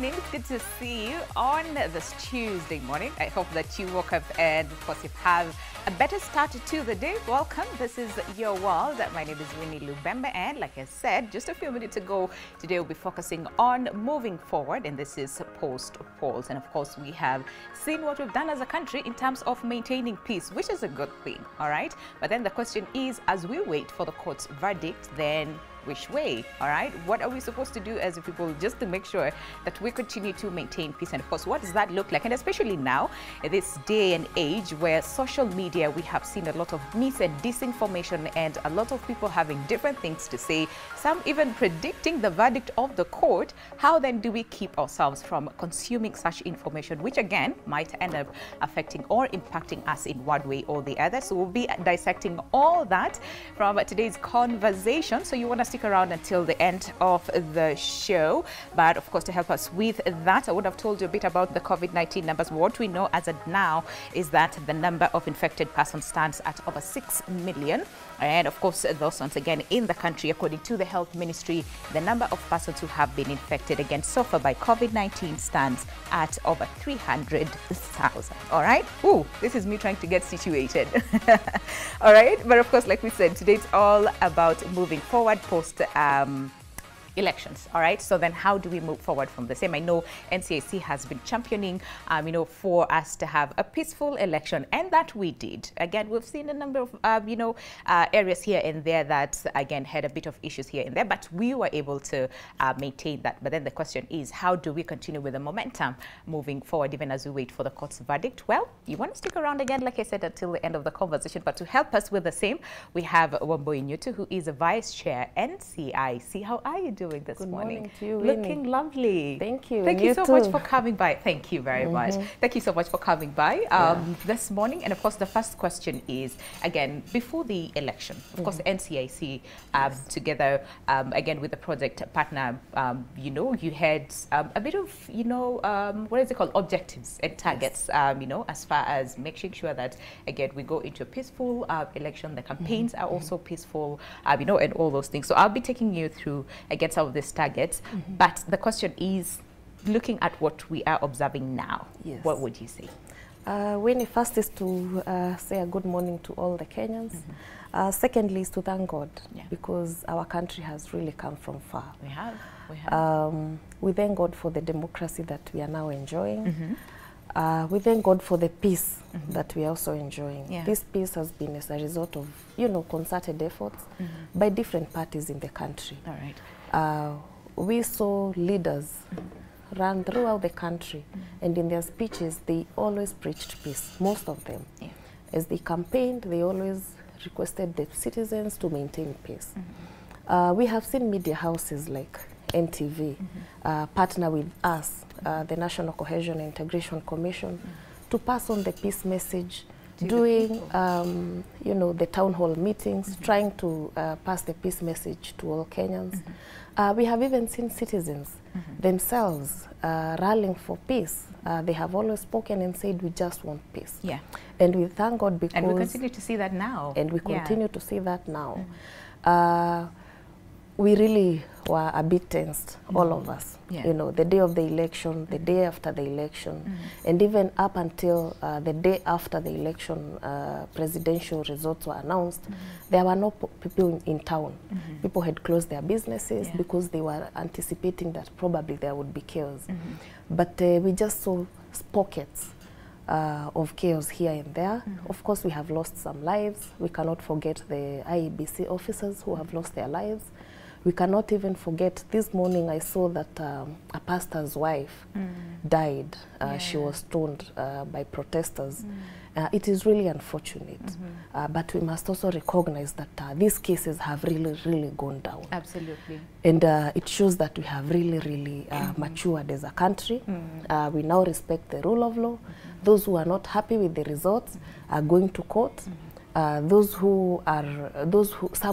morning. It's good to see you on this Tuesday morning. I hope that you woke up and, of course, you have a better start to the day. Welcome. This is Your World. My name is Winnie Lubembe, and like I said, just a few minutes ago, today we'll be focusing on moving forward, and this is post-polls. And, of course, we have seen what we've done as a country in terms of maintaining peace, which is a good thing, all right? But then the question is, as we wait for the court's verdict, then which way? All right, what are we supposed to do as a people just to make sure that we continue to maintain peace? And of course, what does that look like? And especially now, in this day and age where social media, we have seen a lot of mis and disinformation and a lot of people having different things to say, some even predicting the verdict of the court. How then do we keep ourselves from consuming such information, which again might end up affecting or impacting us in one way or the other? So we'll be dissecting all that from today's conversation. So you want to stick around until the end of the show. But of course, to help us with that, I would have told you a bit about the COVID-19 numbers. What we know as of now is that the number of infected persons stands at over 6 million. And of course, those once again in the country, according to the Health Ministry, the number of persons who have been infected again so far by COVID-19 stands at over 300,000. All right. Ooh, this is me trying to get situated. All right. But of course, like we said, today it's all about moving forward post elections. All right, so then how do we move forward from the same? I know NCAC has been championing for us to have a peaceful election, and that we did. Again, we've seen a number of areas here and there that again had a bit of issues here and there, but we were able to maintain that. But then the question is, how do we continue with the momentum moving forward even as we wait for the court's verdict? Well, you want to stick around again, like I said, until the end of the conversation. But to help us with the same, we have Wambui Nyutu, who is a Vice Chair NCIC. How are you doing this morning? To you, looking Winnie. Lovely. Thank you. Thank you so much for coming by. Thank you very much. Thank you so much for coming by this morning. And of course, the first question is, again, before the election, of course, NCIC together, again, with the project partner, you had a bit of, what is it called, objectives and targets, as far as making sure that, again, we go into a peaceful election, the campaigns are also peaceful, and all those things. So I'll be taking you through, again, some of these targets. But the question is, looking at what we are observing now, what would you say? Winnie, first is to say a good morning to all the Kenyans. Secondly is to thank God, because our country has really come from far. We have. We thank God for the democracy that we are now enjoying. We thank God for the peace that we are also enjoying. This peace has been as a result of, concerted efforts by different parties in the country. All right. We saw leaders run throughout the country, and in their speeches, they always preached peace, most of them. As they campaigned, they always requested the citizens to maintain peace. We have seen media houses like NTV partner with us, the National Cohesion and Integration Commission, to pass on the peace message, doing, the town hall meetings, trying to pass the peace message to all Kenyans. We have even seen citizens themselves rallying for peace. They have always spoken and said, we just want peace. And we thank God because... And we continue to see that now. And we continue to see that now. We really were a bit tensed, all of us. The day of the election, the day after the election, and even up until the day after the election, presidential results were announced, there were no people in town. People had closed their businesses because they were anticipating that probably there would be chaos. But we just saw pockets of chaos here and there. Of course, we have lost some lives. We cannot forget the IEBC officers who have lost their lives. We cannot even forget, this morning I saw that a pastor's wife died. She was stoned by protesters. It is really unfortunate. But we must also recognize that these cases have really, really gone down. Absolutely. And it shows that we have really, really matured as a country. We now respect the rule of law. Those who are not happy with the results are going to court. Some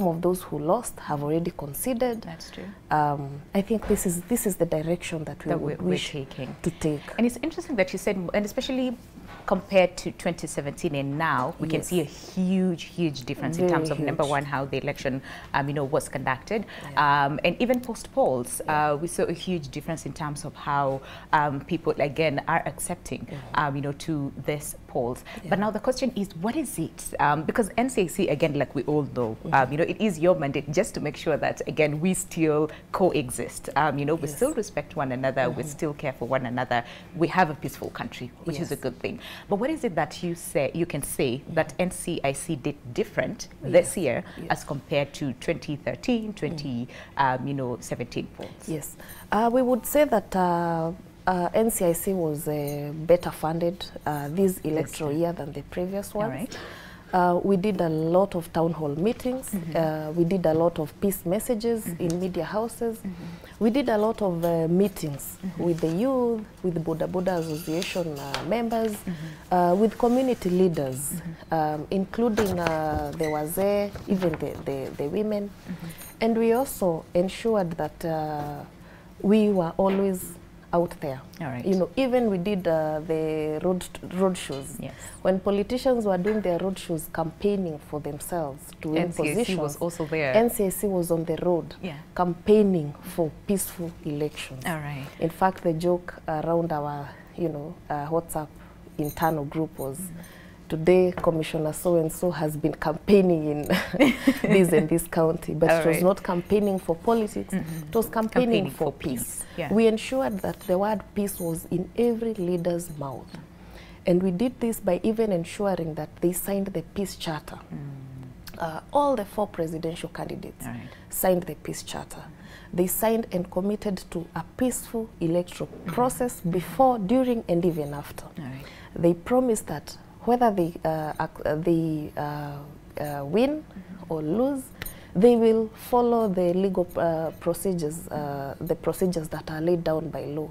of those who lost have already conceded. That's true. I think this is the direction that we're taking. And it's interesting that you said, and especially compared to 2017 and now, we can see a huge difference in terms of, number one, how the election, you know, was conducted. And even post-polls, we saw a huge difference in terms of how people, again, are accepting, you know, to this polls. But now the question is, what is it? Because NCAC, again, like we all know, you know, it is your mandate just to make sure that, again, we still coexist. You know, we still respect one another, we still care for one another. We have a peaceful country, which is a good thing. But what is it that you can say that NCIC did different this year as compared to 2013, 2017 polls? Yes, we would say that NCIC was better funded this electoral year than the previous one. We did a lot of town hall meetings. We did a lot of peace messages in media houses. We did a lot of meetings with the youth, with the Boda Boda Association members, with community leaders, including the Wazee, even the women. And we also ensured that we were always out there. You know, even we did the road shows. When politicians were doing their road shows campaigning for themselves to win positions, was also there. NCAC was on the road campaigning for peaceful elections. In fact, the joke around our, you know, WhatsApp internal group was, today Commissioner so-and-so has been campaigning in this and this county, but it was not campaigning for politics, it was campaigning for peace. We ensured that the word peace was in every leader's mouth. And we did this by even ensuring that they signed the peace charter. All the 4 presidential candidates signed the peace charter. They signed and committed to a peaceful electoral process before, during, and even after. They promised that whether they win or lose, they will follow the legal procedures, the procedures that are laid down by law,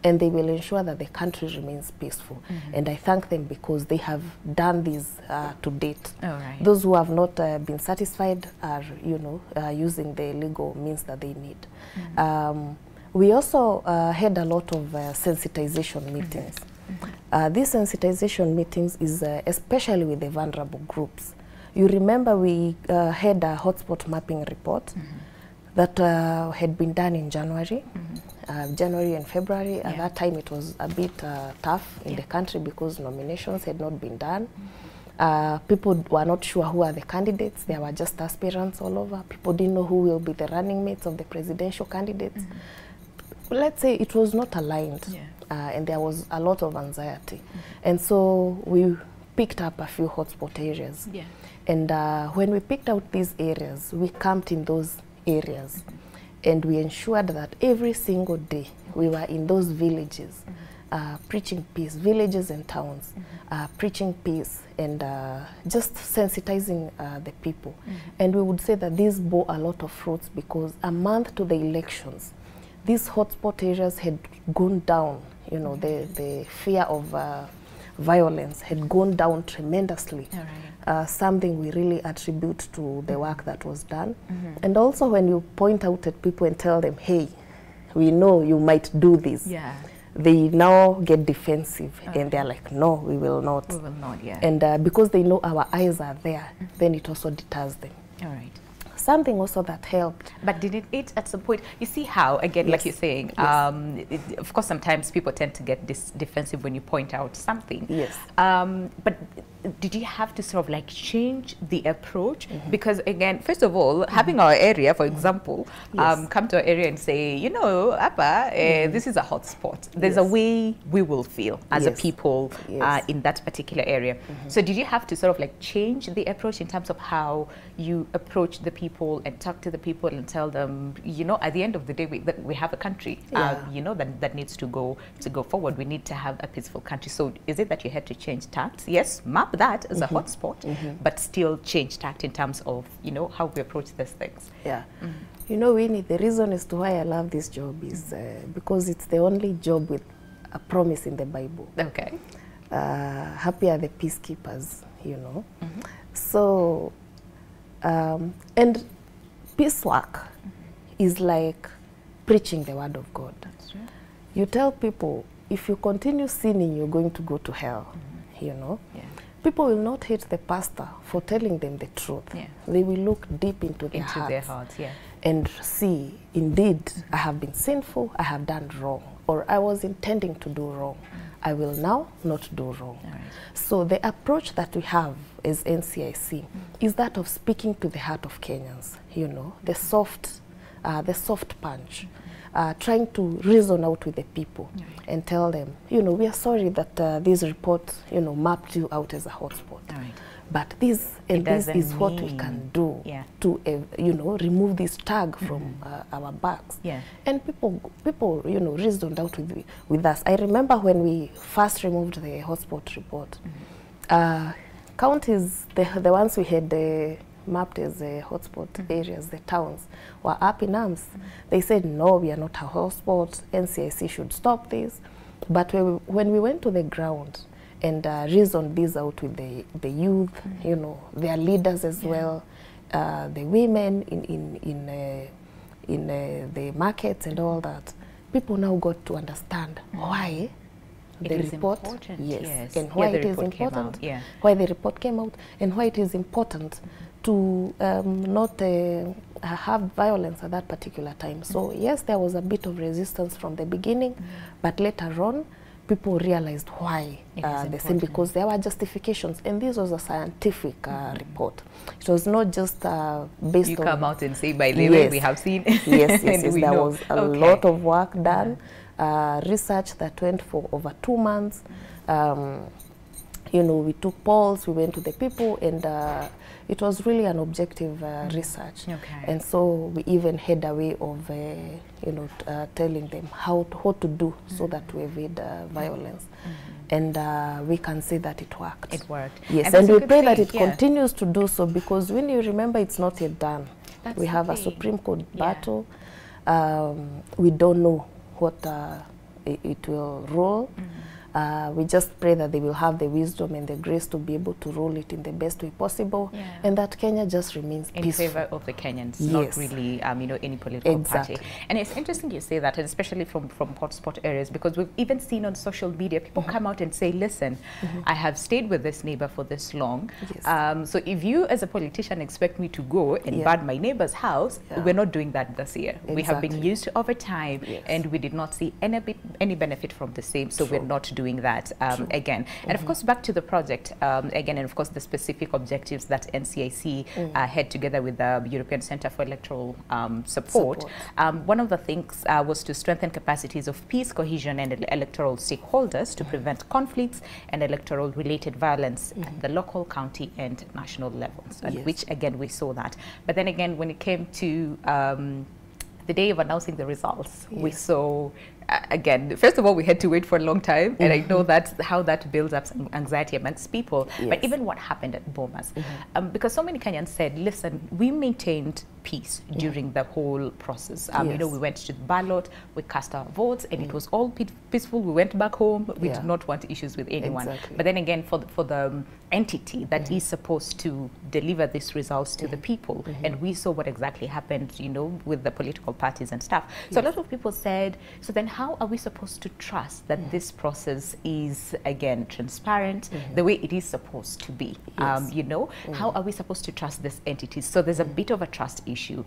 and they will ensure that the country remains peaceful. And I thank them because they have done this to date. Those who have not been satisfied are, you know, using the legal means that they need. We also had a lot of sensitization meetings. These sensitization meetings is especially with the vulnerable groups. You remember we had a hotspot mapping report that had been done in January, January and February. At that time it was a bit tough in the country because nominations had not been done. People were not sure who are the candidates. There were just aspirants all over. People didn't know who will be the running mates of the presidential candidates. Let's say it was not aligned, and there was a lot of anxiety. And so we picked up a few hotspot areas. And when we picked out these areas, we camped in those areas. And we ensured that every single day we were in those villages, preaching peace, villages and towns, preaching peace and just sensitizing the people. And we would say that this bore a lot of fruits because a month to the elections, these hotspot areas had gone down. You know, the fear of violence had gone down tremendously. Something we really attribute to the work that was done. And also when you point out at people and tell them, hey, we know you might do this, they now get defensive and they're like, no, we will not. We will not, And because they know our eyes are there, then it also deters them. Something also that helped. But did it at some point, you see how, again, like you're saying, of course sometimes people tend to get defensive when you point out something. But did you have to sort of like change the approach? Because again, first of all, having our area, for example, come to our area and say, you know, Appa, this is a hot spot. There's a way we will feel as a people in that particular area. So did you have to sort of like change the approach in terms of how you approach the people and talk to the people and tell them, you know, at the end of the day, we have a country, you know, that needs to go forward. We need to have a peaceful country. So is it that you had to change tacts? Yes, map that as a hotspot, but still change tact in terms of, you know, how we approach these things. You know, Winnie, the reason as to why I love this job is because it's the only job with a promise in the Bible. Happy are the peacekeepers, you know. So, and peace work is like preaching the word of God. You tell people, if you continue sinning, you're going to go to hell. you know. Yeah. People will not hate the pastor for telling them the truth. Yeah. They will look deep into their hearts, yeah. and see, indeed, I have been sinful, I have done wrong, or I was intending to do wrong. I will now not do wrong. Right. So the approach that we have as NCIC is that of speaking to the heart of Kenyans, you know, the soft punch, trying to reason out with the people and tell them, you know, we are sorry that this report, you know, mapped you out as a hotspot. Right. But this is what we can do to, you know, remove this tag from our backs. Yeah. And people, you know, reasoned out with us. I remember when we first removed the hotspot report, counties, the ones we had mapped as hotspot areas, the towns, were up in arms. They said, no, we are not a hotspot, NCIC should stop this. But when we went to the ground and reasoned this out with the youth, you know, their leaders as well, the women in the markets and all that, people now got to understand why the report, and why it is important, why the report came out, and why it is important to not have violence at that particular time. So yes, there was a bit of resistance from the beginning, but later on, people realized why the same, because there were justifications, and this was a scientific report. It was not just based on... You come out and say, by the way, we have seen... yes, there was a lot of work done, research that went for over 2 months. You know, we took polls, we went to the people, and it was really an objective research. And so we even had a way of, you know, telling them what to do so that we evade violence. And we can say that it worked. It worked. Yes, and we pray that it continues to do so, because when you remember, it's not yet done. We have a Supreme Court battle. We don't know what it will rule. We just pray that they will have the wisdom and the grace to be able to roll it in the best way possible, and that Kenya just remains in peaceful. favor of the Kenyans, not really, you know, any political party. And it's interesting you say that, and especially from hotspot areas, because we've even seen on social media people come out and say, listen, I have stayed with this neighbor for this long. So if you as a politician expect me to go and burn my neighbor's house, we're not doing that this year. We have been used to overtime, and we did not see any benefit from the same, so we're not doing that again. And of course, back to the project again, and of course the specific objectives that NCIC had together with the European Center for Electoral Support. One of the things was to strengthen capacities of peace, cohesion, and electoral stakeholders to prevent conflicts and electoral related violence at the local, county, and national levels, and which again we saw that. But then again, when it came to the day of announcing the results, we saw again, first of all, we had to wait for a long time, and I know that's how that builds up some anxiety amongst people. But even what happened at Bomas, because so many Kenyans said, listen, we maintained peace during the whole process. You know, we went to the ballot, we cast our votes, and it was all peaceful. We went back home. We did not want issues with anyone. But then again, for the entity that is supposed to deliver these results to the people, and we saw what exactly happened, you know, with the political parties and stuff. So a lot of people said, so then how are we supposed to trust that this process is, again, transparent, the way it is supposed to be? You know, how are we supposed to trust this entity? So there's a bit of a trust issue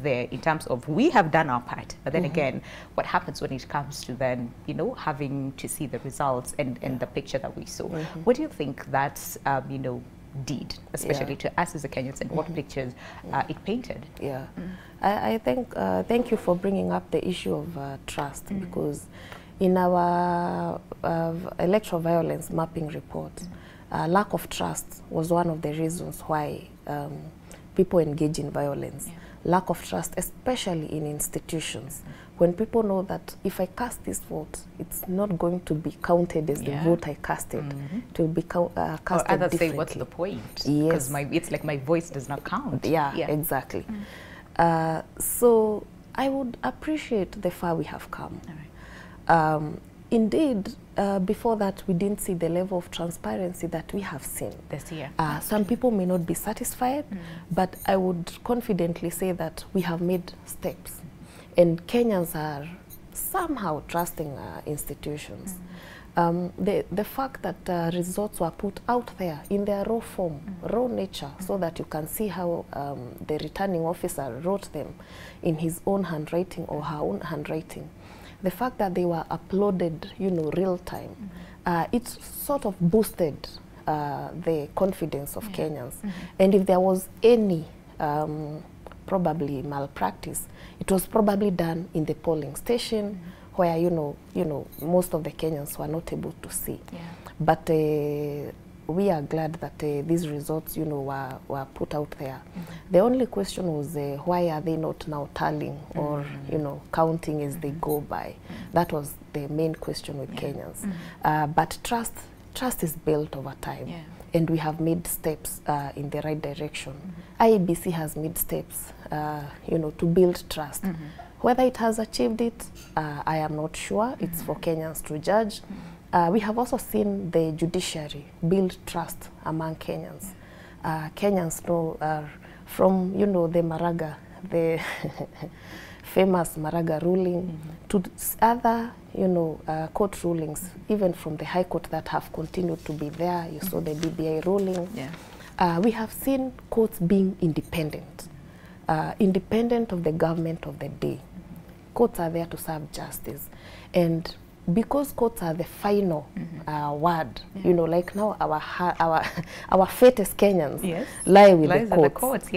there in terms of we have done our part, but then again, what happens when it comes to then, you know, having to see the results and the picture that we saw? What do you think that, you know, did, especially to us as a Kenyans, and what pictures it painted? I think, thank you for bringing up the issue of trust, because in our electoral violence mapping report, lack of trust was one of the reasons why people engage in violence. Lack of trust, especially in institutions. When people know that if I cast this vote, it's not going to be counted as the vote I casted. It will be casted or others differently. say, what's the point? Because it's like my voice does not count. Exactly. So I would appreciate the far we have come. Indeed, before that, we didn't see the level of transparency that we have seen this year. Some people may not be satisfied, but I would confidently say that we have made steps. And Kenyans are somehow trusting institutions. The fact that results were put out there in their raw form, raw nature, so that you can see how the returning officer wrote them in his own handwriting or her own handwriting. The fact that they were uploaded, you know, real time, it sort of boosted the confidence of Kenyans. And if there was any probably malpractice, it was probably done in the polling station, where you know most of the Kenyans were not able to see. But we are glad that these results, you know, were put out there. The only question was why are they not now tallying or you know, counting as they go by? That was the main question with Kenyans. But trust is built over time, and we have made steps in the right direction. IEBC has made steps, you know, to build trust. Whether it has achieved it, I am not sure. It's for Kenyans to judge. We have also seen the judiciary build trust among Kenyans. Kenyans know from, you know, the Maraga, the famous Maraga ruling, to other, you know, court rulings, even from the High Court that have continued to be there. You saw the BBI ruling. We have seen courts being independent, independent of the government of the day. Courts are there to serve justice. And because courts are the final word, you know, like now our fate as Kenyans lie with the courts.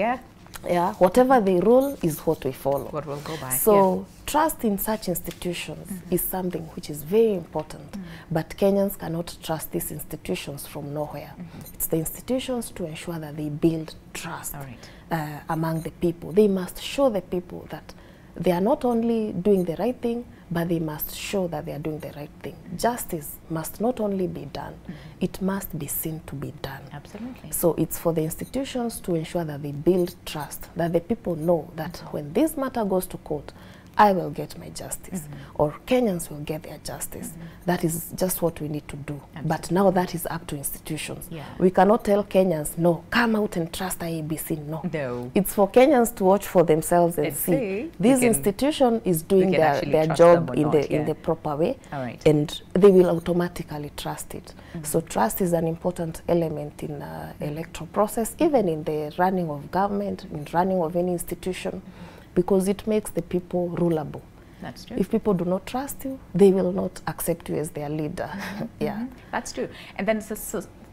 Whatever they rule is what we follow. What will go by. So trust in such institutions is something which is very important. But Kenyans cannot trust these institutions from nowhere. It's the institutions to ensure that they build trust among the people. They must show the people that they are not only doing the right thing, but they must show that they are doing the right thing. Justice must not only be done, it must be seen to be done. Absolutely. So it's for the institutions to ensure that they build trust, that the people know that when this matter goes to court, I will get my justice, or Kenyans will get their justice. That is just what we need to do. But now that is up to institutions. We cannot tell Kenyans, no, come out and trust IEBC. No. It's for Kenyans to watch for themselves and see this institution is doing their job in the proper way, and they will automatically trust it. So trust is an important element in electoral process, even in the running of government, in running of any institution, because it makes the people rulable. That's true. If people do not trust you, they will not accept you as their leader. That's true. And then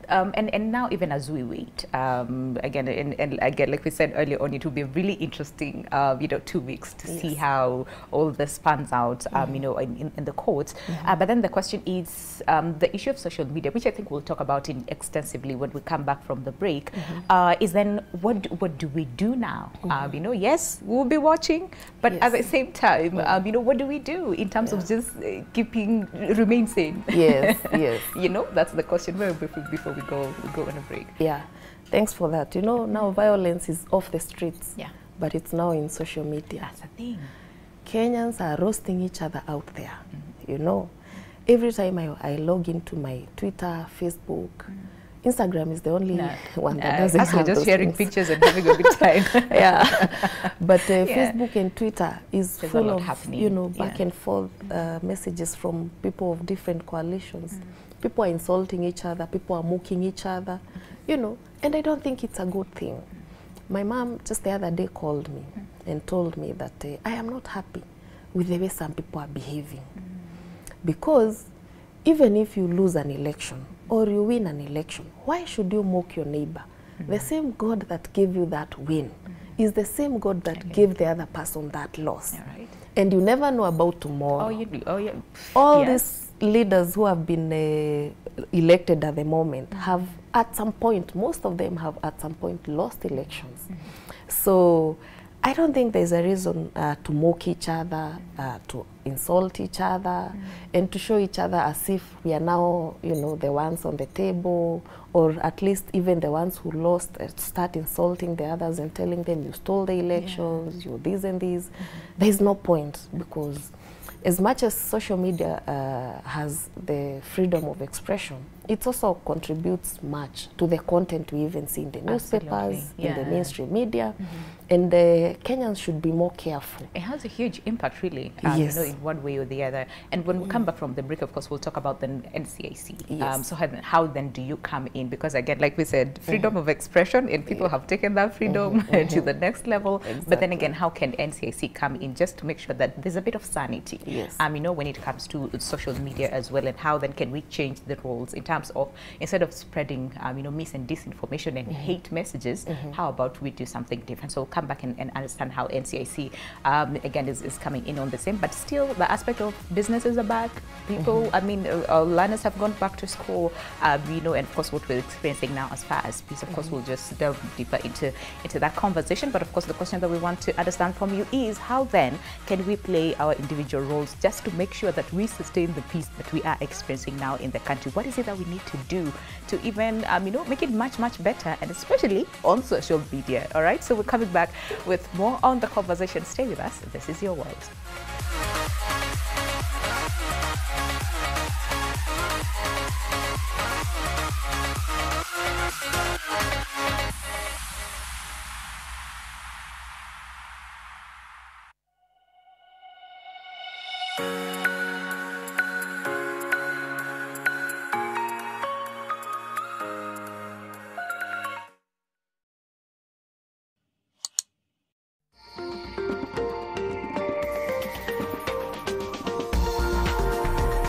and now even as we wait, again, and again, like we said earlier on, it will be really interesting, you know, 2 weeks to see how all this pans out, you know, in the courts. But then the question is the issue of social media, which I think we'll talk about extensively when we come back from the break, is then what do we do now? You know, yes, we'll be watching, but at the same time, you know, what do we do in terms of just remain sane? You know, that's the question before we go on a break. Thanks for that. You know, now violence is off the streets, but it's now in social media. That's the thing. Kenyans are roasting each other out there. You know, every time I log into my Twitter, Facebook, Instagram is the only one that doesn't have just those sharing things. pictures and having a good time. But Facebook and Twitter is There's full a lot of happening. you know, back and forth messages from people of different coalitions. People are insulting each other, people are mocking each other, you know, and I don't think it's a good thing. My mom just the other day called me and told me that I am not happy with the way some people are behaving. Because even if you lose an election or you win an election, why should you mock your neighbor? The same God that gave you that win is the same God that gave the other person that loss. And you never know about tomorrow. All these leaders who have been elected at the moment have at some point, most of them have at some point lost elections. So I don't think there's a reason to mock each other, to insult each other, and to show each other as if we are now, you know, the ones on the table, or at least even the ones who lost start insulting the others and telling them you stole the elections, you this and this. There's no point, because as much as social media has the freedom of expression, it also contributes much to the content we even see in the newspapers, in the mainstream media, and the Kenyans should be more careful. It has a huge impact, really, yes. you know, in one way or the other. And when we come back from the break, of course, we'll talk about the NCIC. Yes. So how then do you come in? Because again, like we said, freedom of expression, and people have taken that freedom to the next level. Exactly. But then again, how can NCIC come in just to make sure that there's a bit of sanity, yes. You know, when it comes to social media as well, and how then can we change the roles in terms of, instead of spreading, you know, mis and disinformation and hate messages, how about we do something different? So we'll come back and understand how NCIC, again, is coming in on the same, but still the aspect of businesses are back. People, I mean, learners have gone back to school, you know, and of course what we're experiencing now as far as peace, of course, we'll just delve deeper into that conversation. But of course, the question that we want to understand from you is, how then can we play our individual roles just to make sure that we sustain the peace that we are experiencing now in the country? What is it that we need to do to even, you know, make it much, much better, and especially on social media? All right, so we're coming back with more on the conversation. Stay with us. This is Your World.